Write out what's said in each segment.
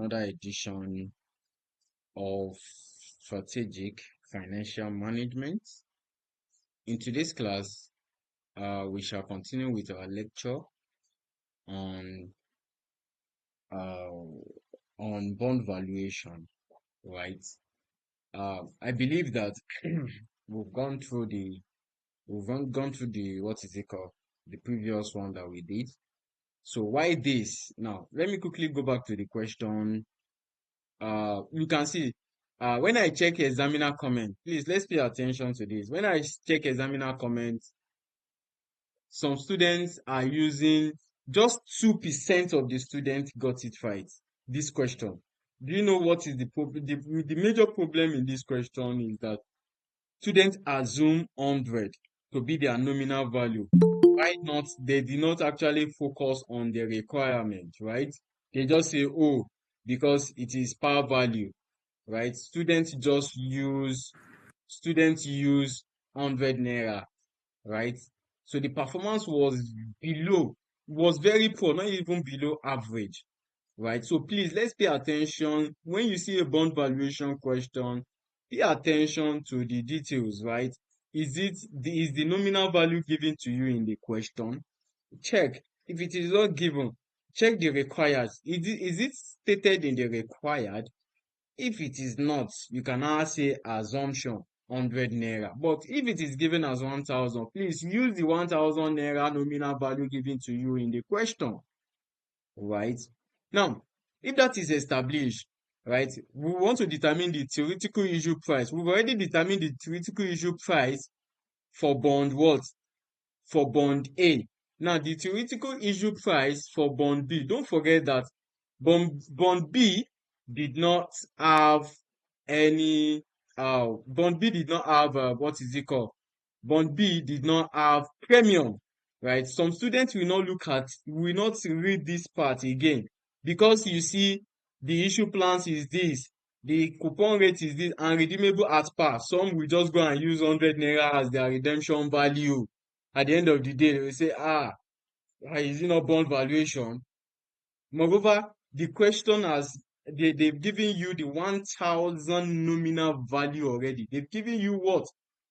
another edition of Strategic Financial Management. In today's class, we shall continue with our lecture on uh, on bond valuation, right? I believe that we've gone through the gone through the what is it called, the previous one that we did. So why this? Now, let me quickly go back to the question. You can see when I check examiner comment, please let's pay attention to this. When I check examiner comments, some students are using just 2% of the students got it right. This question. Do you know what is the problem? The major problem in this question is that students assume 100 to be their nominal value. Why not? They did not actually focus on the requirement, right? They just say, oh, because it is par value, right? Students use 100 naira, right? So the performance was very poor, not even below average, right? So please, let's pay attention. When you see a bond valuation question, pay attention to the details, right? Is the nominal value given to you in the question? Check. If it is not given, check the required. Is it stated in the required? If it is not, you can now say assumption 100 naira. But if it is given as 1000, please use the 1000 naira nominal value given to you in the question, right? Now, if that is established, right, we want to determine the theoretical issue price. We've already determined the theoretical issue price for bond what? For bond A. Now, the theoretical issue price for bond B, don't forget that bond B did not have any, bond B did not have, what is it called? Bond B did not have premium, right? Some students will not read this part again because you see the issue plans is this, the coupon rate is this, and redeemable at par. Some will just go and use 100 naira as their redemption value. At the end of the day, they will say, is it not bond valuation? Moreover, the question they've given you the 1000 nominal value already. They've given you what?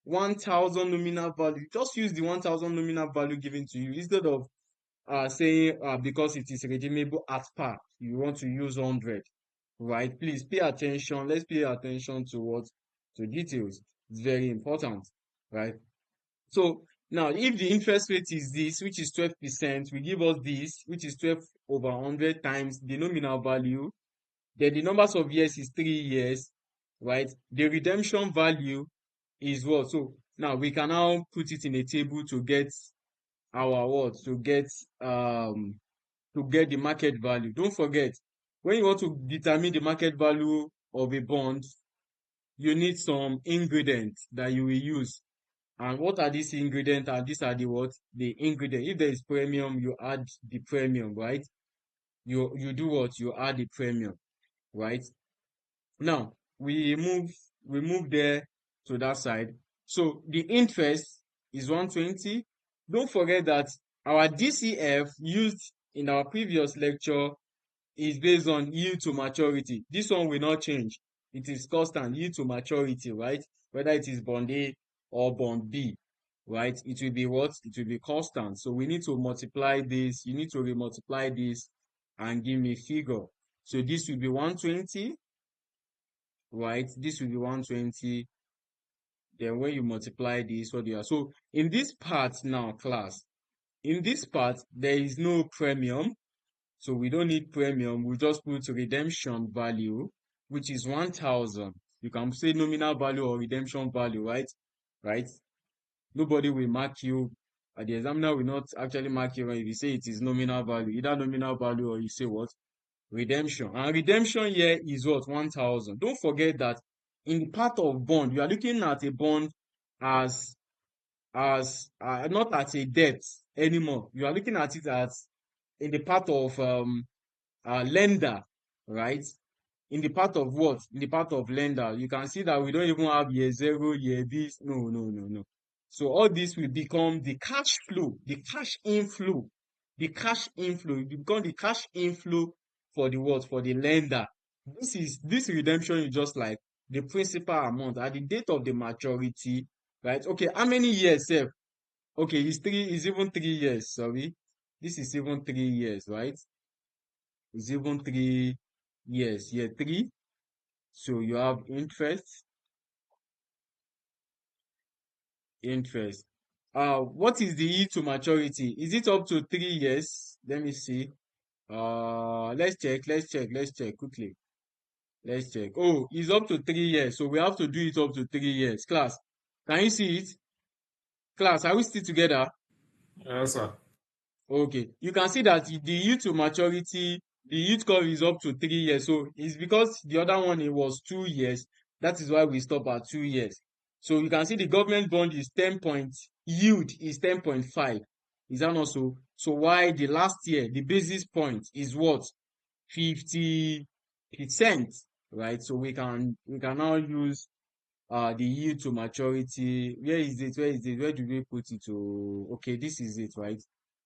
1000 nominal value. Just use the 1000 nominal value given to you instead of saying because it is redeemable at par, you want to use 100, right? Please pay attention. Let's pay attention to to details. It's very important, right? So now, if the interest rate is this, which is 12%, we give us this, which is 12 over 100 times the nominal value. Then the numbers of years is 3 years, right? The redemption value is what? So now we can now put it in a table to get our what? To get the market value. Don't forget, when you want to determine the market value of a bond, you need some ingredients that you will use. And what are these ingredients? And these are the what? The ingredients. If there is premium, you add the premium, right? You do what? You add the premium, right? Now we move there to that side. So the interest is 120. Don't forget that our DCF used in our previous lecture is based on yield to maturity. This one will not change. It is constant yield to maturity, right? Whether it is bond A or bond B, right? It will be what? It will be constant. So we need to multiply this. You need to remultiply this and give me figure. So this will be 120, right? This will be 120. Then when you multiply this, what do you have? So in this part now, class, in this part, there is no premium. So we don't need premium. We just put redemption value, which is 1000. You can say nominal value or redemption value, right? Right? Nobody will mark you. The examiner will not actually mark you if you say it is nominal value, either nominal value or you say what? Redemption. And redemption here is what? 1000. Don't forget that in the part of bond, you are looking at a bond as not as a debt anymore. You are looking at it as in the part of lender, right? In the part of what? In the part of lender, you can see that we don't even have year zero, year this. No, no, no, no. So all this will become the cash flow, the cash inflow, the cash inflow. It will become the cash inflow for the what? For the lender. this redemption is just like the principal amount at the date of the maturity, right? Okay, how many years, sir? Okay, it's even 3 years, sorry. This is even 3 years, right? It's even 3 years. Year three. So you have interest. What is the yield to maturity? Is it up to 3 years? Let me see. Let's check quickly. Let's check. Oh, it's up to 3 years. So we have to do it up to 3 years. Class, can you see it? Class, are we still together? Yes, sir. Okay. You can see that the yield to maturity, the yield curve is up to 3 years. So it's because the other one it was 2 years. That is why we stop at 2 years. So you can see the government bond is 10 point, yield is 10.5. Is that not so? So why the last year, the basis point is what? 50%, right? So we can now use the yield to maturity. Where is it, where do we put it? To okay, this is it, right?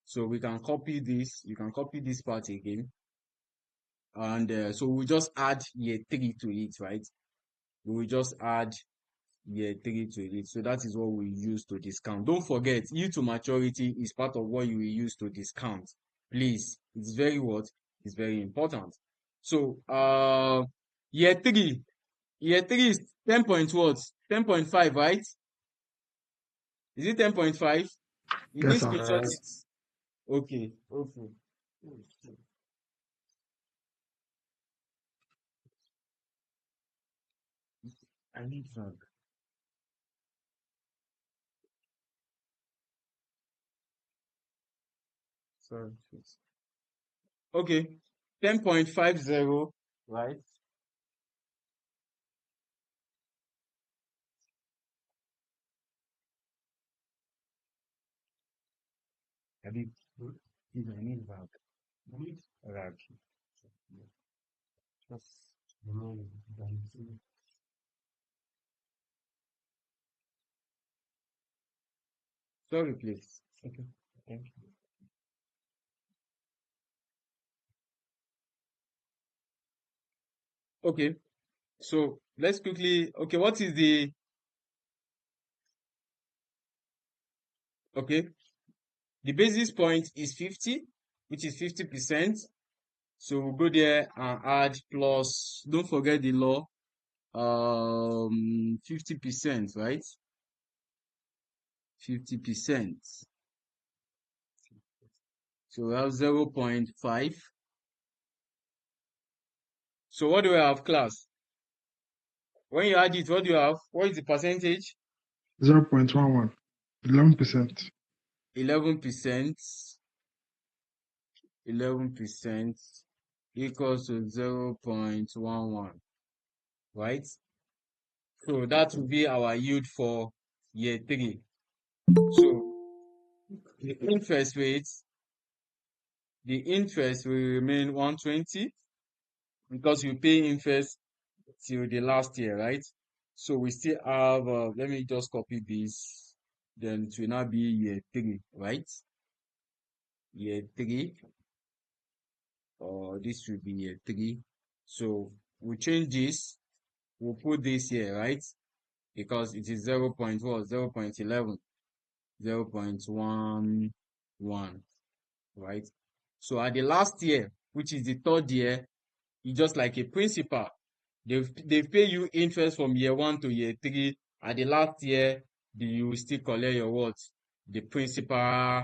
So we can copy this, you can copy this part again, and so we just add year three to it, right? We will just add year three to it. So that is what we use to discount. Don't forget, yield to maturity is part of what you will use to discount. Please, it's very what? It's very important. So year three, year three is 10 point what? 10.5, right? Is it 10.5? You Yes, didn't sir. screenshot Yes. it. Okay, okay. I need drug. Sorry. Please. Okay, 10.50, right? Habib, please, I need drug. Drug. Just, sorry, please. Okay, thank you. Okay, so let's quickly. Okay, what is the. Okay, the basis point is 50, which is 50%. So we'll go there and add plus, don't forget the law, 50%, right? 50%. So we have 0.5. So what do we have, class? When you add it, what do you have? What is the percentage? 0.11. 11%. 11%. 11% equals to 0.11, right? So that will be our yield for year three. So the interest will remain 120 because you pay interest till the last year, right? So we still have, let me just copy this. Then it will now be year three, right? Year three, or this will be year three. So we change this, we'll put this here, right? Because it is 0.11, 0.11, right? So at the last year, which is the third year, it's just like a principal. They pay you interest from year one to year three. At the last year, you will still collect your what? The principal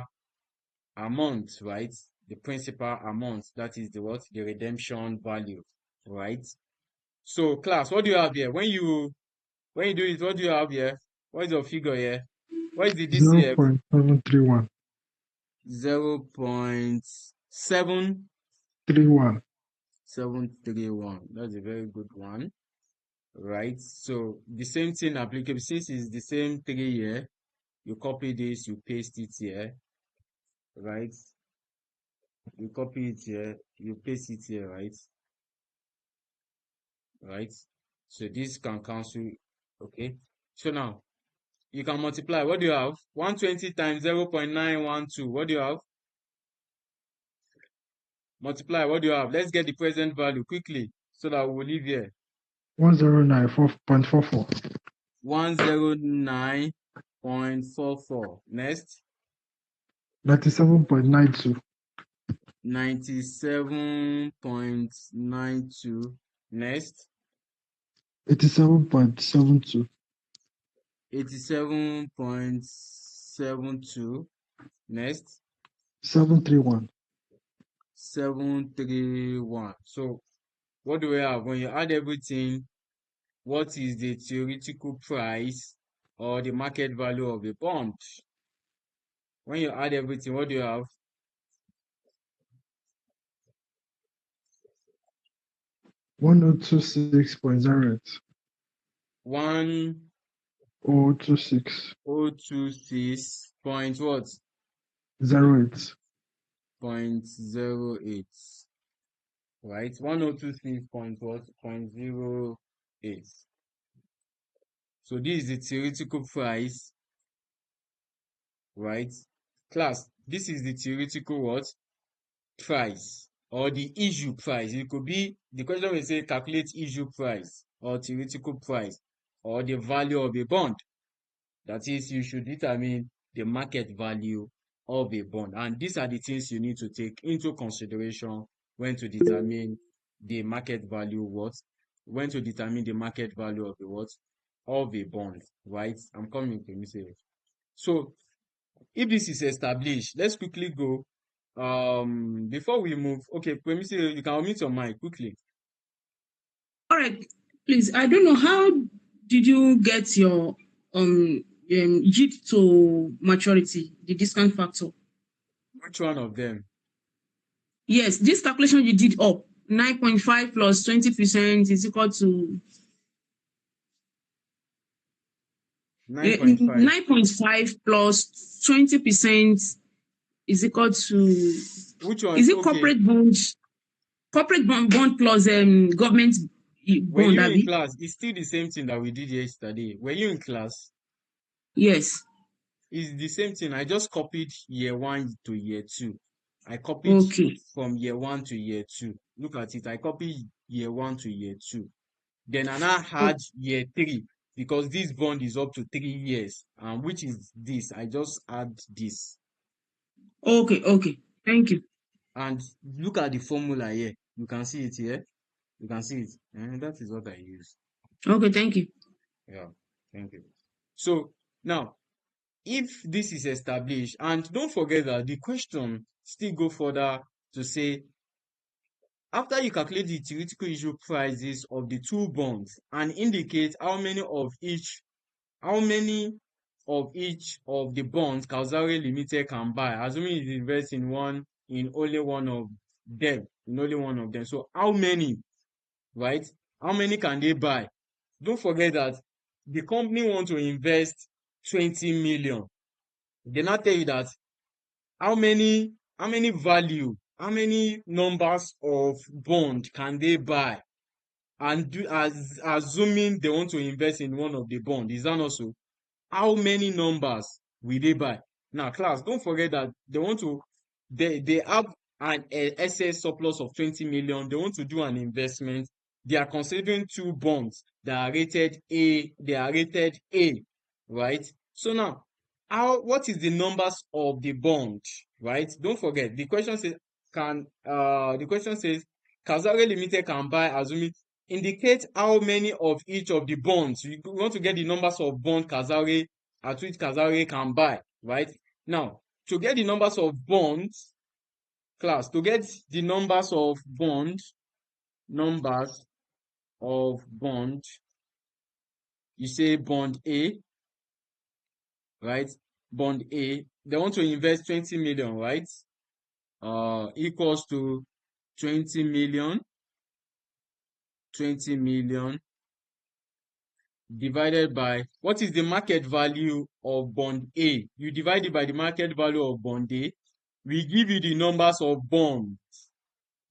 amount, right? The principal amount. That is the what? The redemption value, right? So class, what do you have here? When you do it, what do you have here? What is your figure here? What is the DCF? 0.731. 0.7 31. 731. That's a very good one, right? So the same thing applicable since it's the same 3 year. You copy this, you paste it here, right? You copy it here, you paste it here, right? Right? So this can cancel. Okay. So now you can multiply. What do you have? 120 times 0.912. What do you have? Multiply. What do you have? Let's get the present value quickly. so that we'll leave here. 109.44. 109.44. Next. 97.92. 97.92. Next. 87.72. 87.72. Next. 731. 731. So what do we have? When you add everything, what is the theoretical price or the market value of a bond? When you add everything, what do you have? 1026.08. 1026 026. point what? 08. 0.08. Right? 1026 point what? 0.08. So this is the theoretical price, right? Class, this is the theoretical what? Price or the issue price. It could be, the question will say calculate issue price or theoretical price or the value of a bond. That is, you should determine the market value of a bond. And these are the things you need to take into consideration when to determine the market value what? When to determine the market value of a what? Of a bond, right? I'm coming to you. So if this is established, let's quickly go. Before we move, okay, Premise, you can unmute your mic quickly. All right, please. I don't know, how did you get your yield to maturity, the discount factor? Which one of them? Yes, this calculation you did up 9.5 plus 20% is equal to 9.5. 9.5 plus 20% is equal to, Which one? is it Okay. corporate bond plus government Were bond, you in Abi? class? It's still the same thing that we did yesterday. Were you in class? Yes. It's the same thing. I just copied year 1 to year 2. I copied Okay. from year 1 to year 2. Look at it. I copied year 1 to year 2. Then I now had year 3 because this bond is up to 3 years. Which is this? I just add this. Okay. Okay. Thank you. And look at the formula here. You can see it here. You can see it. And that is what I use. Okay. Thank you. Yeah. Thank you. So now, if this is established, and don't forget that the question still go further to say, after you calculate the theoretical issue prices of the two bonds and indicate how many of the bonds Calzare Limited can buy, assuming it invests in only one of them. So how many, right? How many can they buy? Don't forget that the company want to invest 20 million. They now tell you that how many how many numbers of bond can they buy, and assuming they want to invest in one of the bond. Is that not so? How many numbers will they buy? Now, class, don't forget that they have an excess surplus of 20 million. They want to do an investment. They are considering two bonds that are rated A. They are rated A, right? So now, what is the numbers of the bond, right? Don't forget, the question says Kazare Limited can buy, assuming, indicate how many of each of the bonds. You want to get the numbers of bond Kazare at which Kazare can buy, right? Now, to get the numbers of bonds, class, to get the numbers of bond, you say bond A, right? Bond A, they want to invest 20 million, right? Equals to 20 million divided by, what is the market value of bond A? You divide it by the market value of bond A. We give you the numbers of bonds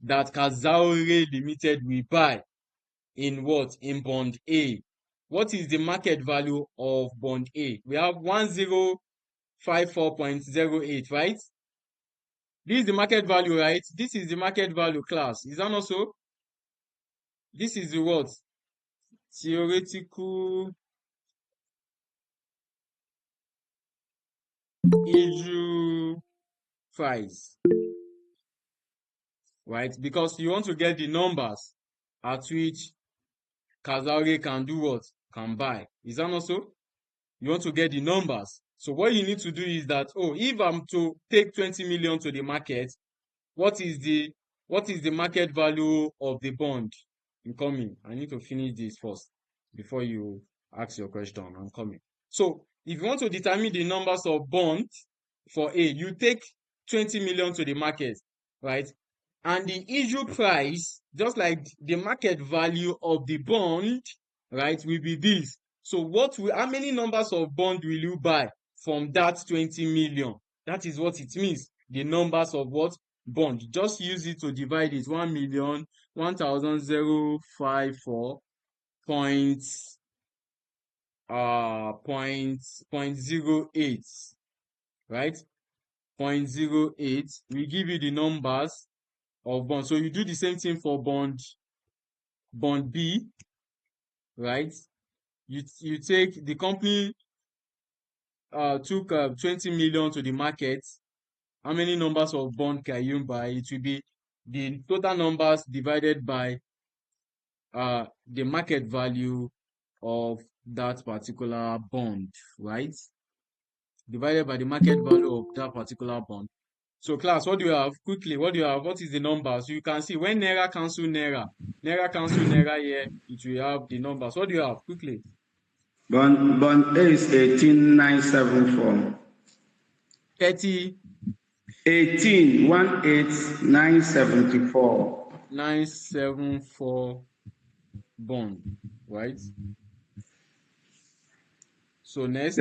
that Kazaure Limited will buy in what? In bond A. What is the market value of bond A? We have 1054.08, right? This is the market value, right? This is the market value, class. Is that not so? This is the what? Theoretical issue price, right? Because you want to get the numbers at which Kazaure can do what? Can buy. Is that not so? You want to get the numbers. So what you need to do is that, oh, if I'm to take 20 million to the market, what is the market value of the bond? I'm coming. I need to finish this first before you ask your question. I'm coming. So if you want to determine the numbers of bonds for A, you take 20 million to the market, right? And the issue price, just like the market value of the bond, right, will be this. So how many numbers of bond will you buy from that 20 million? That is what it means. The numbers of what? Bond. Just use it to divide it. 1,000,000, 1,054 point, point 08, right? 0.08 will give you the numbers of bond. So you do the same thing for bond B, right? You take the company took 20 million to the market. How many numbers of bond can you buy? It will be the total numbers divided by the market value of that particular bond, right? Divided by the market value of that particular bond. So class, what do you have? Quickly, what do you have? What is the number? So you can see when Naira cancel Naira, Naira cancel Naira here, it will have the numbers. What do you have? Quickly. Bond A is 18974. 30, 18974. 974 bond, right? So Then next,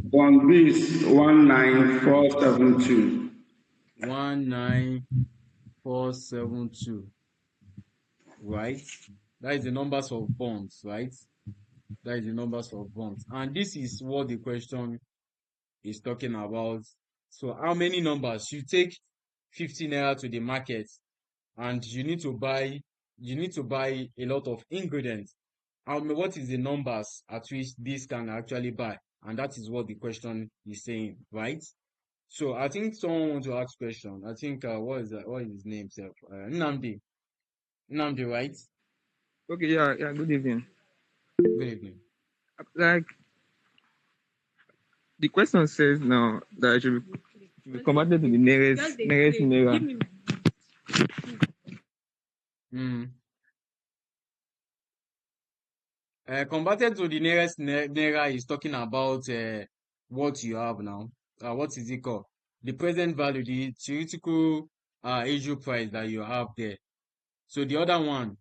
bond B is 19472. 19472, right? That is the numbers of bonds, right? That is the numbers of bonds. And this is what the question is talking about. So how many numbers? You take 50 naira to the market and you need to buy a lot of ingredients. What is the numbers at which this can actually buy? And that is what the question is saying, right? So I think someone wants to ask question. I think what is that? What is his name, sir? Nnamdi. Nnamdi, right? Okay, yeah, good evening. Good evening. Like the question says now that it should be converted to the nearest naira. Mm. Converted to the nearest naira is talking about what you have now. What is it called? The present value, the theoretical issue price that you have there. So the other one,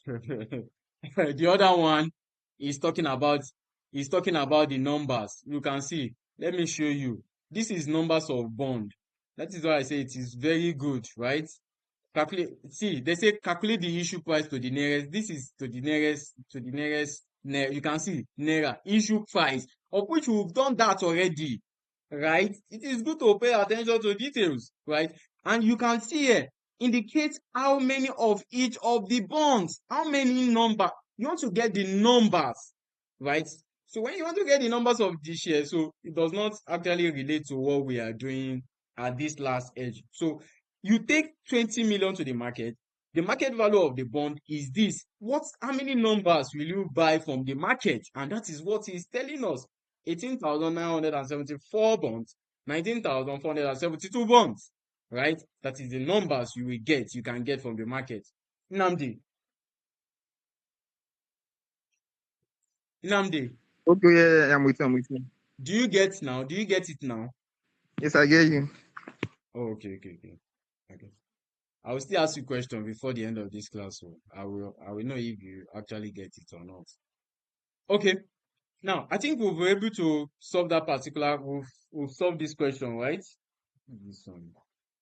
the other one is talking about the numbers. You can see. Let me show you. This is numbers of bond. That is why I say it is very good, right? Calculate. See, they say calculate the issue price to the nearest. This is to the nearest. You can see naira issue price, of which we've done that already, right? It is good to pay attention to details, right? And you can see here indicate how many of each of the bonds, how many number. You want to get the numbers, right? So when you want to get the numbers of the share, so it does not actually relate to what we are doing at this last edge. So you take 20 million to the market. The market value of the bond is this. How many numbers will you buy from the market? And that is what he's telling us. 18,974 bonds, 19,472 bonds, right? That is the numbers you can get from the market. Nnamdi. Nnamdi, Okay, yeah, I'm with you. do you get now? Do you get it now? Yes, I get you. Oh, okay. I will still ask you question before the end of this class, so I will know if you actually get it or not. Okay. Now, I think we'll be able to solve we've solved this question, right? This one.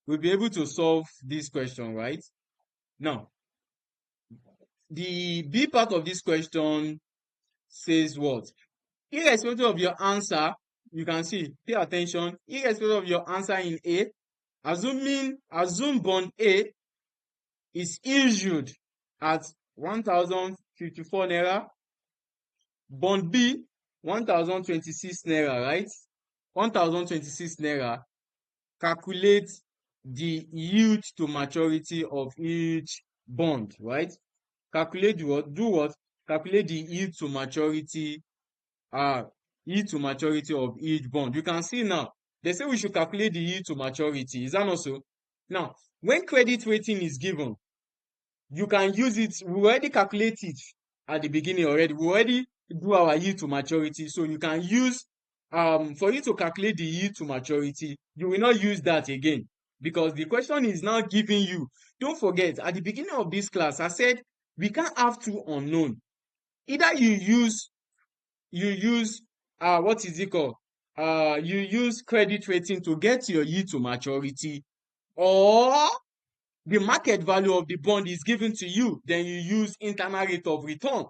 We'll be able to solve this question, right? Now, the B part of this question says what? Irrespective of your answer, you can see, pay attention, irrespective of your answer in A, assume bond A is issued at 1,054 naira. Bond B, 1,026 naira, right? 1,026 naira. Calculate the yield to maturity of each bond, right? Calculate what? Do what? Calculate the yield to maturity, yield to maturity of each bond. You can see now, they say we should calculate the yield to maturity. Is that not so? Now, when credit rating is given, you can use it. We already calculate it at the beginning already. We already do our yield to maturity. So you can use, for you to calculate the yield to maturity, you will not use that again because the question is now giving you. Don't forget, at the beginning of this class, I said we can't have two unknown. Either you use what is it called? You use credit rating to get your yield to maturity, or the market value of the bond is given to you, then you use internal rate of return.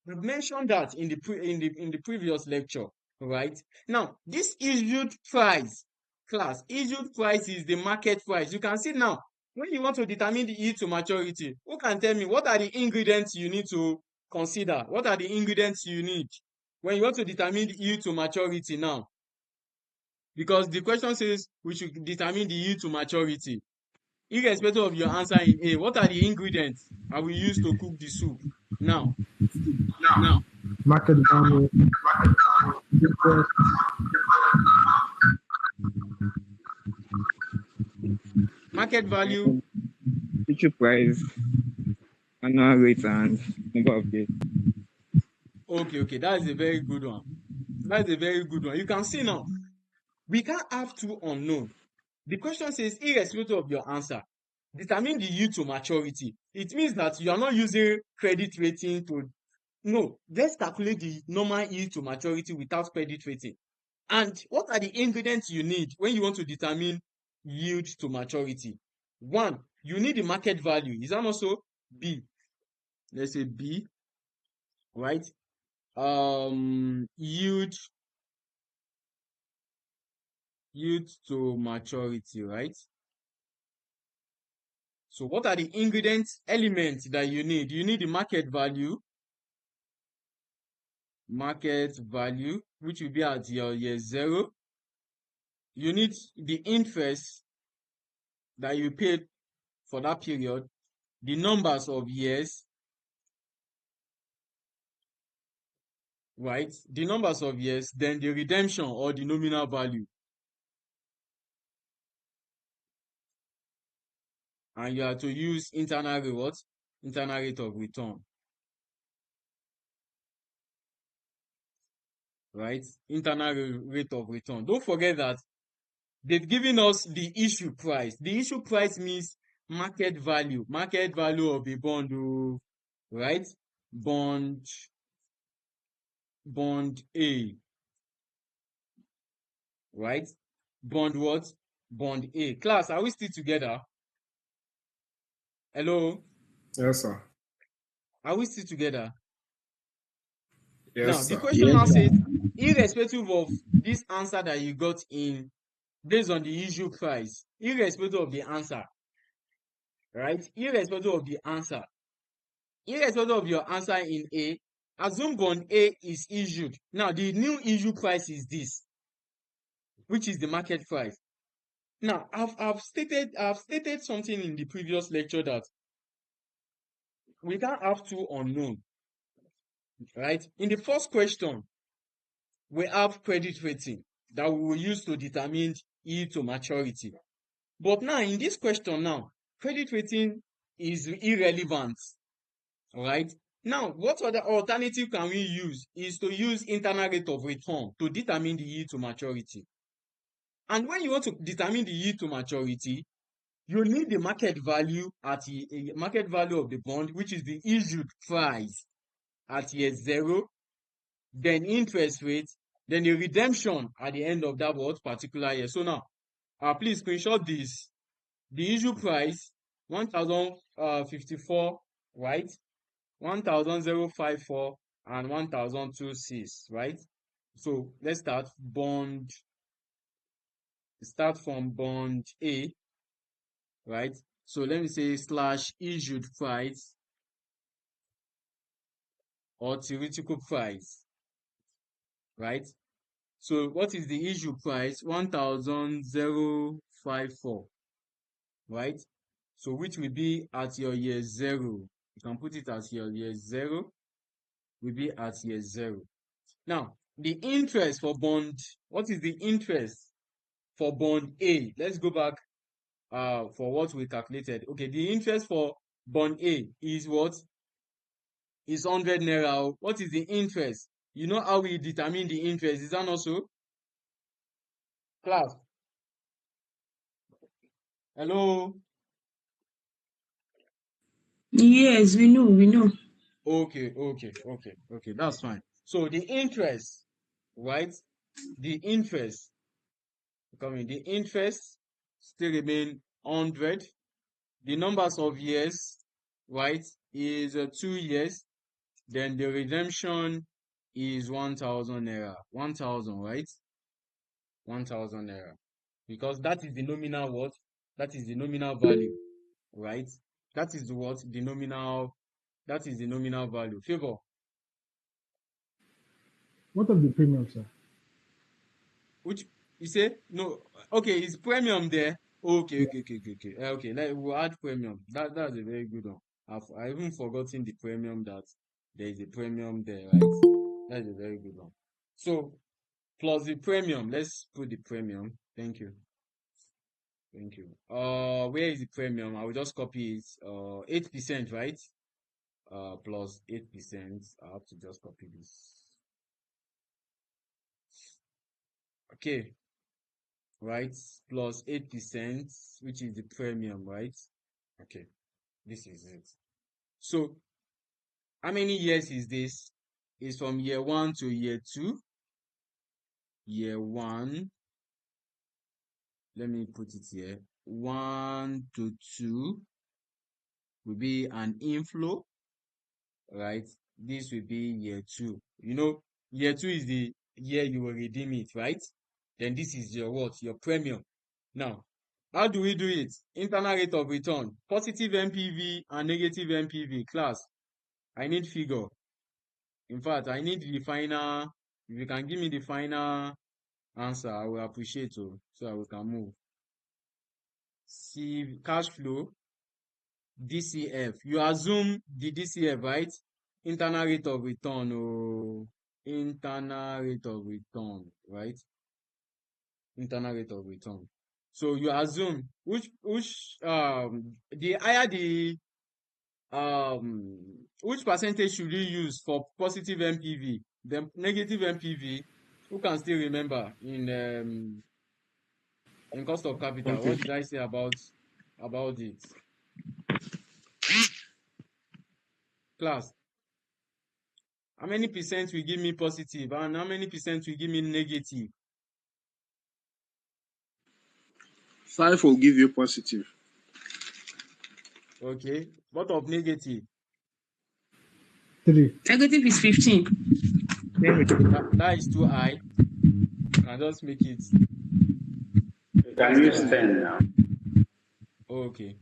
We mentioned that in the previous lecture, right? Now, this issued price, class, issued price is the market price. You can see now, when you want to determine the yield to maturity, who can tell me what are the ingredients you need to consider? What are the ingredients you need when you want to determine the yield to maturity now? Because the question says we should determine the yield to maturity. Irrespective of your answer in A, what are the ingredients I will use to cook the soup? Now, Market value, interest, market value. Issue price, annual rate, and number of days. Okay, that is a very good one. That is a very good one. You can see now, we can't have two unknown. The question says, irrespective of your answer, determine the yield to maturity. It means that you are not using credit rating to, no, let's calculate the normal yield to maturity without credit rating. And what are the ingredients you need when you want to determine yield to maturity? One, you need the market value. Is that also B? Let's say B, right? Yield to maturity, right? So what are the ingredients, elements that you need? You need the market value, which will be at your year zero. You need the interest that you paid for that period, the numbers of years, right? The numbers of years, then the redemption or the nominal value. And you have to use internal rate, internal rate of return, right? Internal rate of return. Don't forget that they've given us the issue price. The issue price means market value of a bond, right? Bond A, right? Bond what? Bond A. Class, are we still together? Hello? Yes, sir. Are we still together? Now, Yes, the sir. question now says, irrespective of this answer that you got in, based on the issue price, irrespective of the answer, right? Irrespective of your answer in A, assume bond A is issued. Now, the new issue price is this, which is the market price. Now, I've stated something in the previous lecture that we can't have two unknown, right? In the first question, we have credit rating that we will use to determine yield to maturity. But now, in this question now, credit rating is irrelevant, right? Now, what other alternative can we use is to use internal rate of return to determine the yield to maturity. And when you want to determine the yield to maturity, you need the market value at the market value of the bond, which is the issued price at year zero, then interest rate, then the redemption at the end of that what particular year. So now, please screenshot this. The issue price 1,054, right? 1,054 and 1,026, right? So let's start from bond A, right? So let me say slash issued price or theoretical price, right? So what is the issue price? 1,054, right? So which will be at your year zero. You can put it as your year zero, will be at year zero. Now, the interest for bond, what is the interest for bond A? Let's go back for what we calculated. Okay, the interest for bond A is what? Is 100 naira. What is the interest? You know how we determine the interest. Is that not so? Class. Hello? Yes, we know, we know. Okay. That's fine. So the interest, right? The interest, the interest still remain 100. The numbers of years, right, is 2 years. Then the redemption is 1,000 naira. 1,000, right? 1,000 naira. Because that is the nominal what? That is the nominal value, right? That is what? That is the nominal value. Favor. What of the premium, sir? Which you say no? Okay, is premium there? Okay, Yeah. okay, okay, okay, okay. Okay, we'll add premium. That's a very good one. I even forgotten the premium that there is a premium there, right? That's a very good one. So plus the premium, let's put the premium. Thank you, thank you. Where is the premium? I will just copy it. 8%, right? Plus 8%. I have to just copy this. Okay, right? Plus 8%, which is the premium, right? Okay, this is it. So, how many years is this? It's from year one to year two. Year one, let me put it here. 1 to 2 will be an inflow, right? This will be year two. Year two is the year you will redeem it, right? Then this is your what? Your premium. Now, how do we do it? Internal rate of return, positive NPV and negative NPV. Class, I need figure. In fact, I need the final. If you can give me the final answer, I will appreciate it so that we can move. See, cash flow, DCF. You assume the DCF, right? Internal rate of return. Oh, internal rate of return, right? Internal rate of return. So you assume which the higher the which percentage should you use for positive NPV? The negative NPV, who can still remember in cost of capital? Okay. What did I say about it? Class, how many percent will give me positive and how many percent will give me negative? 5 will give you positive. Okay, what of negative? 3. Negative is 15. That is too high. You can just make it You can use 10 now. okay.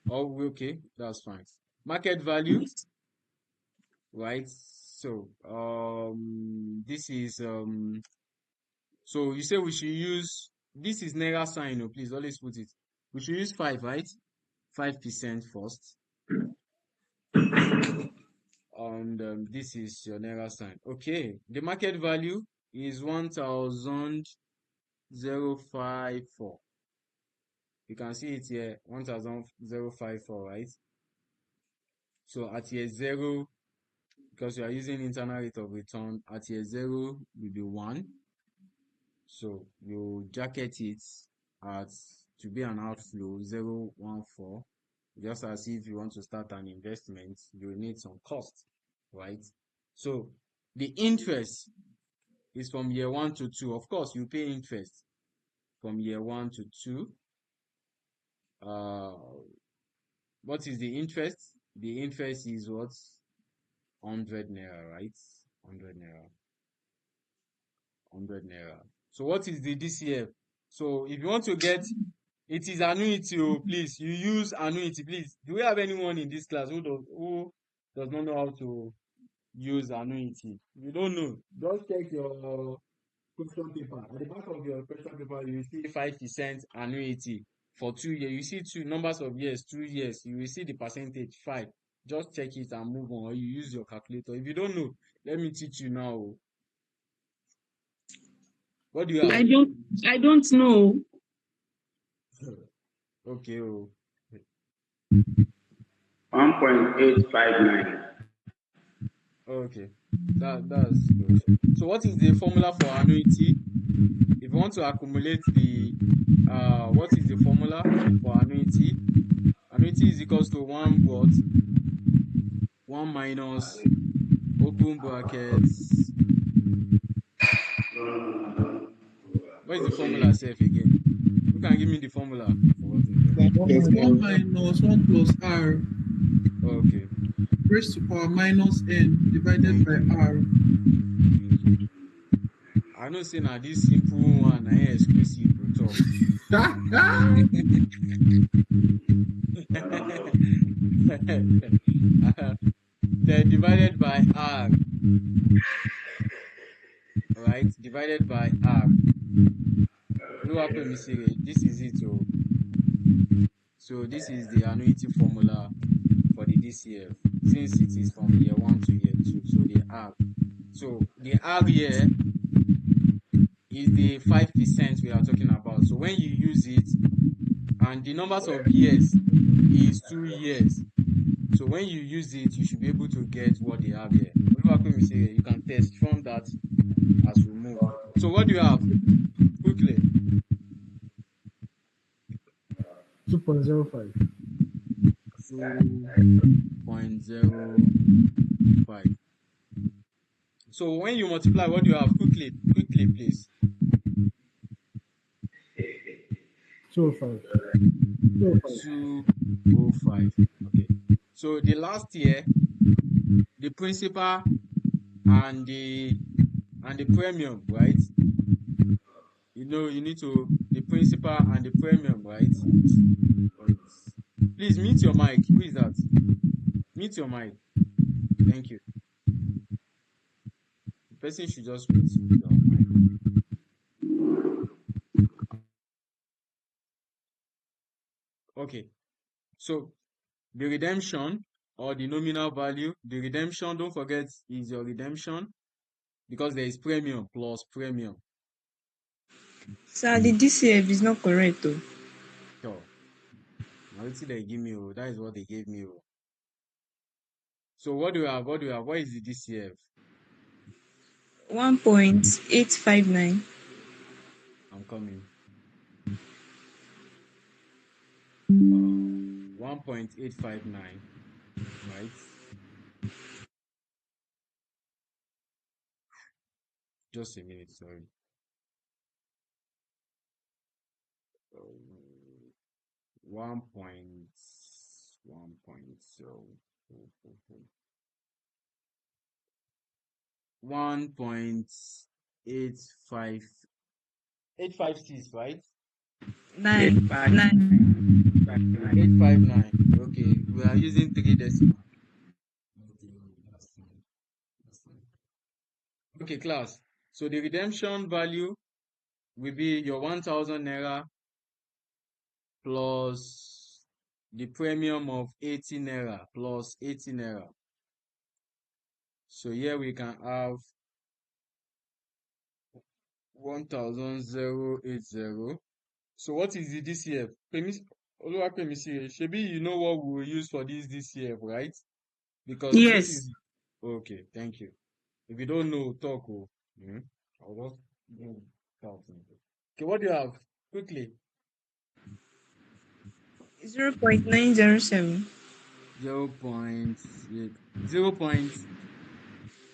Okay, that's fine. Market value, right? So this is so you say we should use, this is naira sign. Oh, please always put it. We should use 5, right? 5% first. And this is your naira sign. Okay, the market value is 1,054. You can see it here, 1,054, right? So at year zero, because you are using internal rate of return, at year zero will be 1. So you jacket it at to be an outflow 0.14. Just as if you want to start an investment, you need some cost, right? So the interest is from year 1 to 2. Of course, you pay interest from year 1 to 2. What is the interest? The interest is what? 100 naira, right? 100 naira. 100 naira. So what is the DCF? So if you want to get, it is annuity. Oh, please, you use annuity, please. Do we have anyone in this class who does not know how to? use annuity? If you don't know, just check your question paper. At the back of your question paper, you will see 5% annuity for 2 years. You see two numbers of years, 2 years. You will see the percentage 5. Just check it and move on, or you use your calculator. If you don't know, let me teach you now. What do you have? I don't know. Okay. 1.859. Okay. That's good. So what is the formula for annuity? If you want to accumulate the what is the formula for annuity? Annuity is equals to 1 what? 1 minus open brackets. What is the formula self again? Who can give me the formula? I've forgotten One plus 1 minus 1 plus r Okay, raised to power minus n divided thank by you. r. Thank you. I know say na this simple one na exclusive to talk. Then divided by r, right? Divided by r. This is it. So this is the annuity formula for the DCF, since it is from year 1 to year 2. So the R. So the R here is the 5% we are talking about. So when you use it, and the numbers of years is 2 years. So when you use it, you should be able to get what they have here. You can test from that as we move. So what do you have? Quickly. 2.05. 2.05. So when you multiply, what do you have? Quickly, please. 205. 205. Okay. So the last year, the principal and the premium, right? You need to the principal and the premium, right? Please mute your mic. Who is that? Mute your mic. Thank you. The person should just mute your mic. Okay. So the redemption or the nominal value, the redemption, don't forget, is your redemption because there is premium plus premium. Sir, the DCF is not correct though. Sure. Now let's see they give me. That is what they gave me. So what do you have? What is the DCF? 1.859. I'm coming. 1.859, right? Just a minute, sorry. 1.856, right? 9. 859. Okay, we are using 3 decimal. Okay, class. So the redemption value will be your 1,000 naira plus the premium of 80 naira plus 80 naira. So here we can have 1,080. So what is the DCF? Shebi, you know what we will use for this DCF, right? Because this Yes. is okay. Thank you. If you don't know, talk. I'll just talk. Okay, what do you have? Quickly. 0.907. 0.907.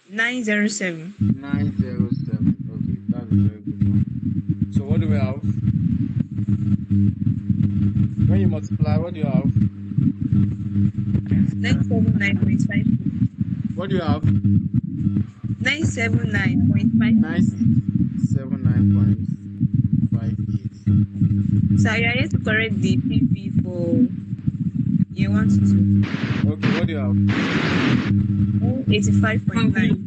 907. Okay, that's a very good one. So what do we have? When you multiply, what do you have? 979.5. What do you have? 979.5. 979.58. Sir, you are yet to correct the PV for year 1 to 2. Okay, what do you have? 185.9.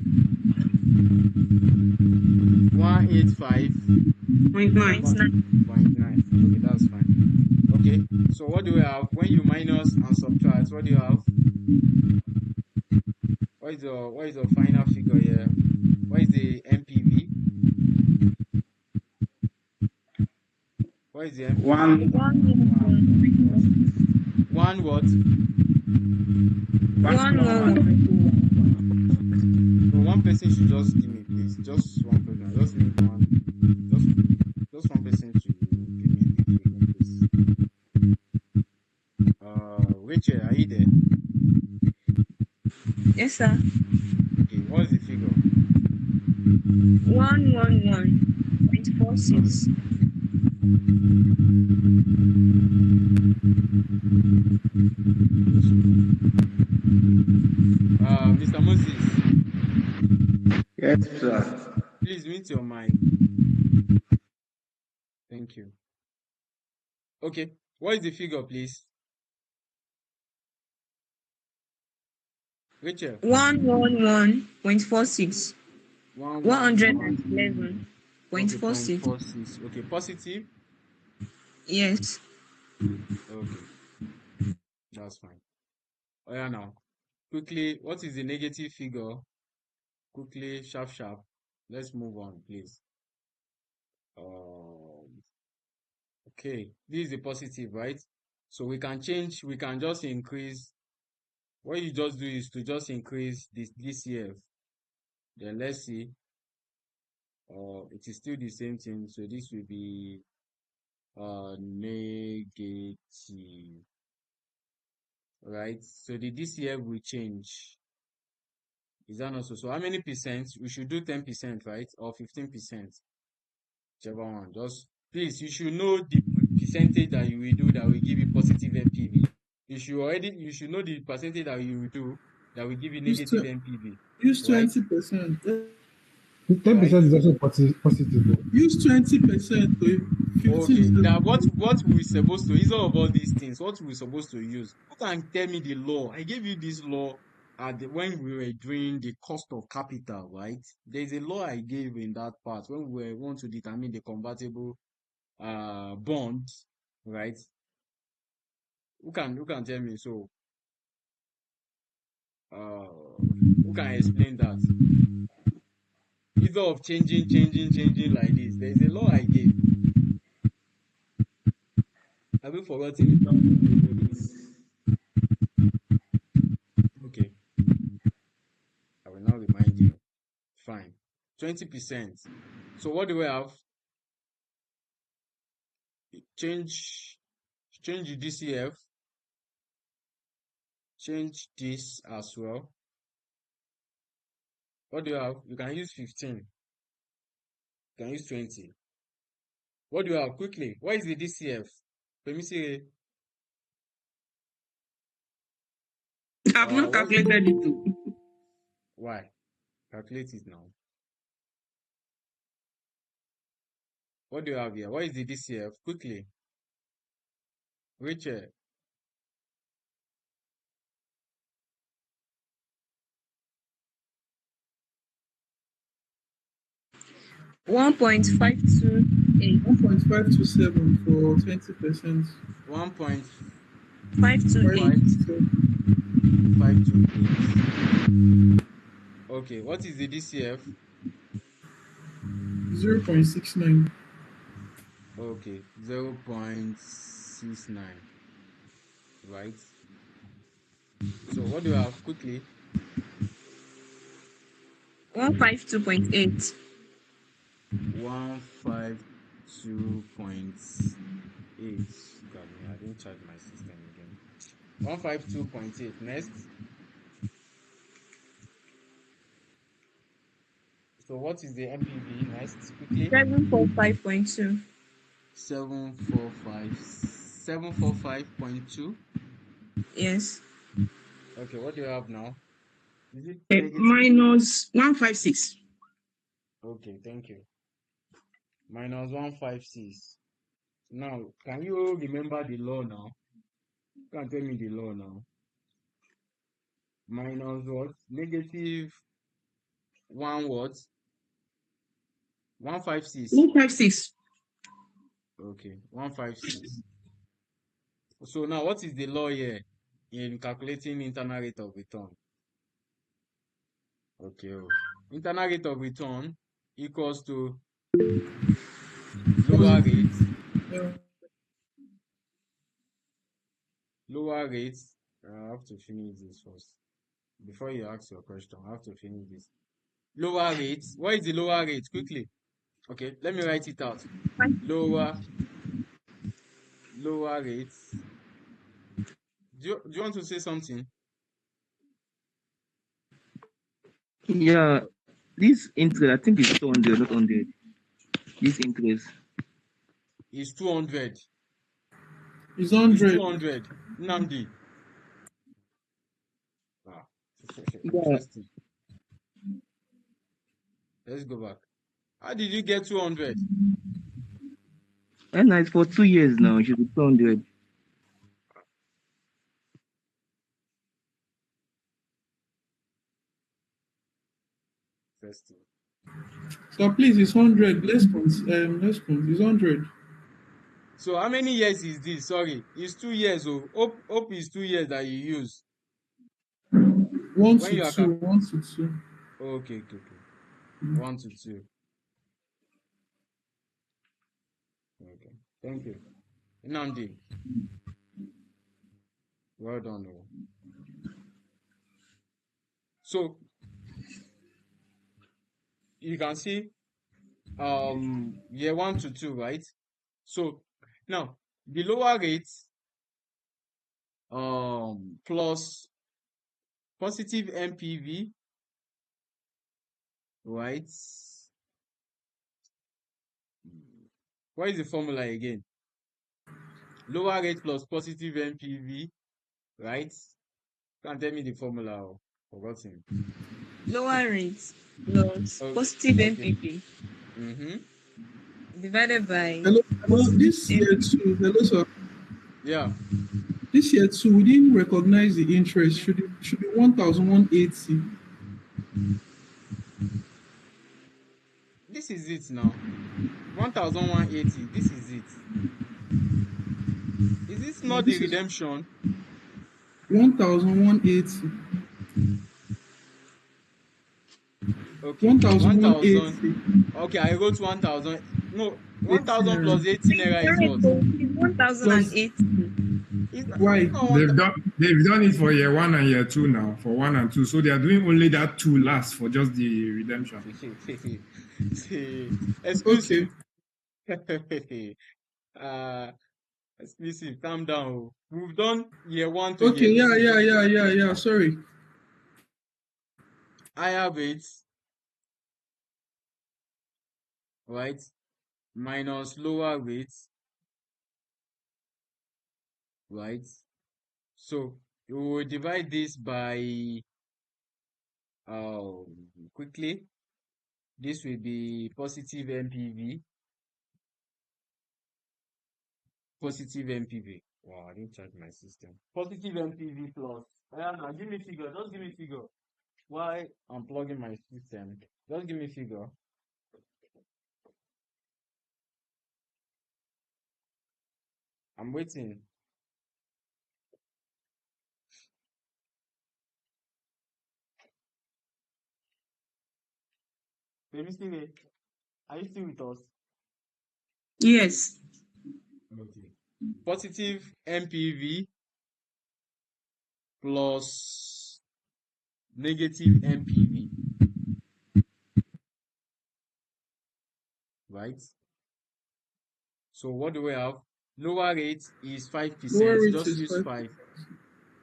185.9. Okay, that's fine. Okay, so what do we have? When you minus and subtract, what do you have? What is your final figure here? What is the MPV? What is the MPV? One, 111. One what? 111. So one person should just give me, please. Just one person. I just need one. Just one person to give me the figure, please. Rachel, are you there? Yes, sir. Okay, what is the figure? 111.46. Mr. Moses, yes, sir. please mute your mic. Thank you. Okay, what is the figure, please? Rachel, 111.46. 111. Okay, point 111.46. 46. Okay, positive. Yes. Okay, that's fine. Oh yeah, now quickly, what is the negative figure? Quickly, sharp, sharp. Let's move on, please. Okay, this is a positive, right? So we can change, we can just increase. What you just do is to just increase this DCF. Then let's see. It is still the same thing. So this will be negative, right? So the DCF will change. Is that not so? So how many percent? We should do 10%, right? Or 15%. Whichever one. Just please, you should know the percentage that you will do that will give you positive MPV. You should know the percentage that you will do that will give you Use negative tw- MPV, use right? 20%. 10% Right? is also positive. Use 20%. 15 Okay. is Now the what we supposed to instead of all these things, what we supposed to use? Who can tell me the law? I gave you this law when we were doing the cost of capital, right? There's a law I gave in that part when we want to determine the convertible bond, right? Who can tell me? So who can explain that? Instead of changing like this, there's a law I gave. Have you forgotten? Okay, I will now remind you. Fine. 20%. So what do we have? Change change the DCF, change this as well. What do you have? You can use 15. You can use 20. What do you have? Quickly. What is the DCF? Let me see. I've not What's the calculated it too. why? Calculate it now. What do you have here? What is the DCF? Quickly. Richard. 1.528. 1.527 for 20%. 528. 1.528. Okay, what is the DCF? 0.69. Okay, 0.69. Right? So what do you have? Quickly. 152.8. 152.8. God, me, I didn't charge my system again. 152.8. Next. So what is the MPV next? Quickly. 745.2. 745.2. Yes. Okay, what do you have now? Is it negative? Minus 156. Okay, thank you. Minus 156. Now, can you remember the law now? You can tell me the law now. minus what? Negative 1 what? 156. 156. Okay, 156. So now what is the law here in calculating internal rate of return? Okay, internal rate of return equals to lower rate, Yeah. lower rate. I have to finish this first. Before you ask your question, I have to finish this. Lower rate. What is the lower rate? Quickly. Okay, let me write it out. Lower rates. Do you want to say something? Yeah, this interest, I think it's 200, not 100. This interest. Is 200. It's Is 100. 200. Namdi. Ah, Yeah, interesting. Let's go back. How did you get 200? and it's for 2 years now. It should be 200. Interesting. So please, it's 100. Let's count. It's 100. So how many years is this? Sorry, it's 2 years. Oh, hope is 2 years that you use 1 when to you are 2. 1 to 2. okay. 1 to 2. Okay. Thank you. Namdi, well done. Oh. So you can see year 1 to 2, right? So now the lower rate plus positive MPV, right? What is the formula again? Lower rate plus positive MPV, right? Can't tell me the formula. Oh, forgotten. Lower rate plus Oh, positive okay. MPP Mm-hmm. divided by Hello, hello. positive This year MPP. too. Hello, sir. Yeah. This year too, we didn't recognize the interest. Should be 1,180. This is it now. 1,180. This is it. Is this No, not the this is redemption? 1,180. Okay. 1,000. 1,180. Okay, I wrote 1,000. No, 1,000 18. plus 80 It's naira is right what? though. It's Plus 1,080. why? It's not one. They've done it for year one and year two now, for 1 and 2. So they are doing only that two last for just the redemption. See, Okay. exclusive. uh, exclusive. Calm down. Oh. We've done year 1 to year Okay. Yeah. 2. Yeah. Yeah. Yeah. Yeah. Sorry. Higher rates, right? Minus lower rates, right? So we will divide this by quickly. This will be positive MPV. Positive MPV. Wow, I didn't charge my system. Positive MPV plus. Now give me figure. Just give me figure. Why I'm plugging my system? Just give me figure. I'm waiting. Baby, still there? Are you still with us? Yes. Okay. Positive MPV plus negative MPV, right? So what do we have? Lower rate is Lower 5%. rate Just is use 5. 5.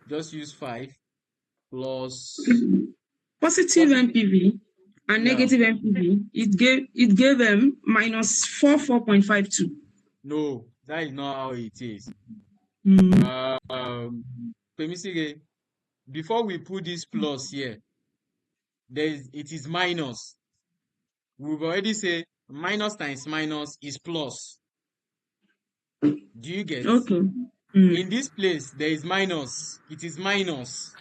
Just use 5 plus Positive positive. MPV and Yeah. negative MPV, it gave them minus 4.52. No, that is not how it is. Mm. Pemisire, before we put this plus here, it is minus. We've already said minus times minus is plus. Do you get? Okay. Mm. In this place, there is minus. It is minus.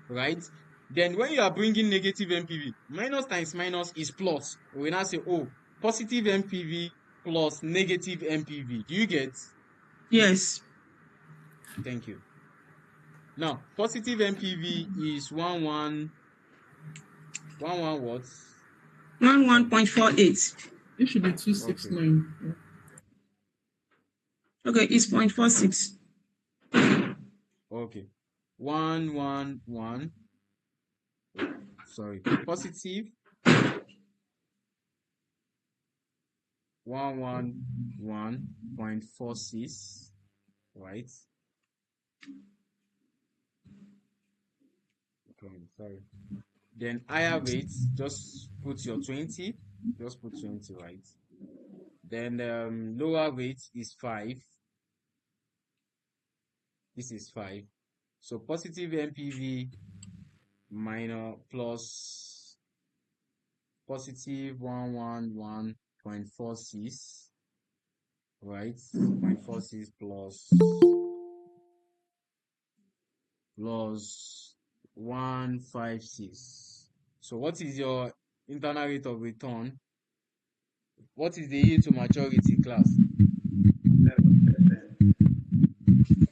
right? Then when you are bringing negative NPV, minus times minus is plus. We now say, oh, positive NPV plus negative NPV. Do you get? Yes. Thank you. Now, positive NPV is 11 what? 11.48. It should be Okay. 269. Okay, it's 0.46. Okay. 111. Sorry. Positive 111.46. Right? Okay, sorry. Then higher rates, just put your 20. Just put 20, right? Then lower rate is 5. This is 5. So positive NPV minus plus positive 111.46, right? 0.46 plus 156. So what is your internal rate of return? What is the yield to maturity, class? 11%.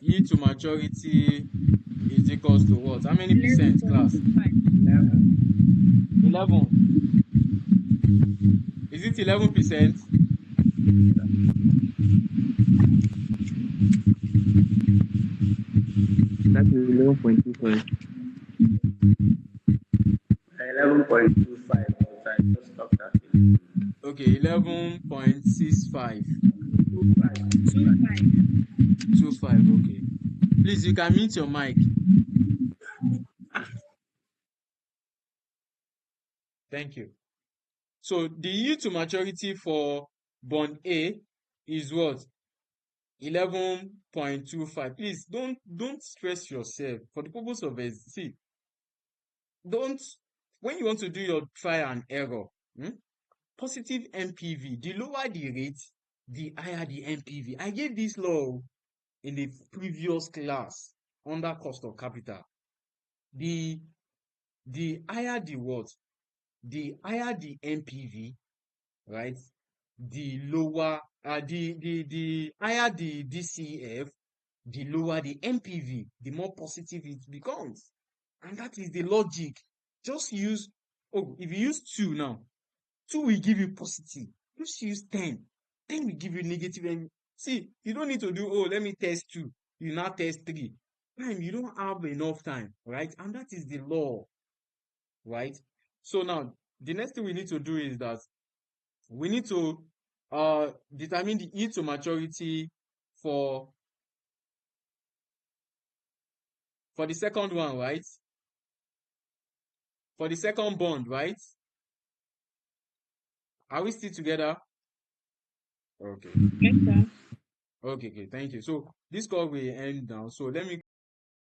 Yield to maturity is equals to what? How many percent, class? 11. 11. Is it 11%? That is 11.25. 11.25. I just stopped at Okay, 11.65. 25. 25, okay. Please, you can mute your mic. Thank you. So the yield to maturity for bond A is what? 11.25. Please don't stress yourself for the purpose of see. Don't when you want to do your trial and error, positive NPV, the lower the rate, the higher the NPV. I gave this law in the previous class under cost of capital. The higher the what? The higher the NPV, right? The lower the higher the DCF, the lower the NPV, the more positive it becomes. And that is the logic. Just use, if you use 2 now, 2 will give you positive. Just use 10. 10 will give you negative. And see, you don't need to do, let me test 2. You now test 3. Time, you don't have enough time, right? And that is the law, right? So now, the next thing we need to do is that we need to determine the yield to maturity for the second one, right? For the second bond, right? Are we still together? Okay. Yes, sir. Okay, thank you. So this call will end now. So let me